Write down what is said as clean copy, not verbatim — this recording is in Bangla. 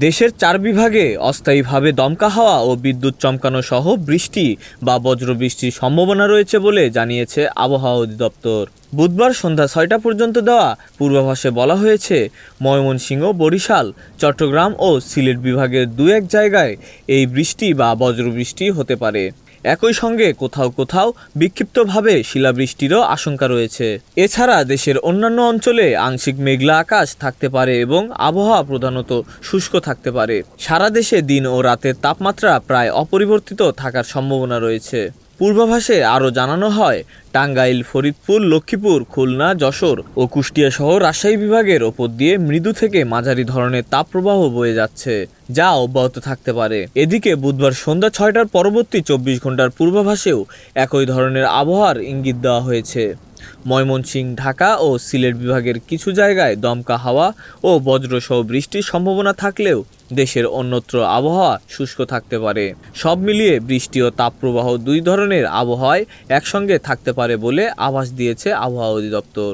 দেশের ৪ বিভাগে অস্থায়ীভাবে দমকা হাওয়া ও বিদ্যুৎ চমকানো সহ বৃষ্টি বা বজ্রবৃষ্টির সম্ভাবনা রয়েছে বলে জানিয়েছে আবহাওয়া অধিদপ্তর। বুধবার সন্ধ্যা ৬টা পর্যন্ত দেওয়া পূর্বাভাসে বলা হয়েছে, ময়মনসিংহ, বরিশাল, চট্টগ্রাম ও সিলেট বিভাগের ২-১ জায়গায় এই বৃষ্টি বা বজ্রবৃষ্টি হতে পারে। একই সঙ্গে কোথাও কোথাও বিক্ষিপ্তভাবে শিলাবৃষ্টিরও আশঙ্কা রয়েছে। এছাড়া দেশের অন্যান্য অঞ্চলে আংশিক মেঘলা আকাশ থাকতে পারে এবং আবহাওয়া প্রধানত শুষ্ক থাকতে পারে। সারা দেশে দিন ও রাতের তাপমাত্রা প্রায় অপরিবর্তিত থাকার সম্ভাবনা রয়েছে। পূর্বাভাসে আরও জানানো হয়, টাঙ্গাইল, ফরিদপুর, লক্ষ্মীপুর, খুলনা, যশোর ও কুষ্টিয়া সহ রাজশাহী বিভাগের ওপর দিয়ে মৃদু থেকে মাঝারি ধরনের তাপপ্রবাহ বয়ে যাচ্ছে, যা অব্যাহত থাকতে পারে। এদিকে বুধবার সন্ধ্যা ৬টার পরবর্তী ২৪ ঘন্টার পূর্বাভাসেও একই ধরনের আবহাওয়ার ইঙ্গিত দেওয়া হয়েছে। ময়মনসিংহ, ঢাকা ও সিলেট বিভাগের কিছু জায়গায় দমকা হাওয়া ও বজ্রসহ বৃষ্টির সম্ভাবনা থাকলেও দেশের অন্যত্র আবহাওয়া শুষ্ক থাকতে পারে। সব মিলিয়ে বৃষ্টি ও তাপপ্রবাহ দুই ধরনের আবহাওয়ায় একসঙ্গে থাকতে পারে বলে আভাস দিয়েছে আবহাওয়া অধিদপ্তর।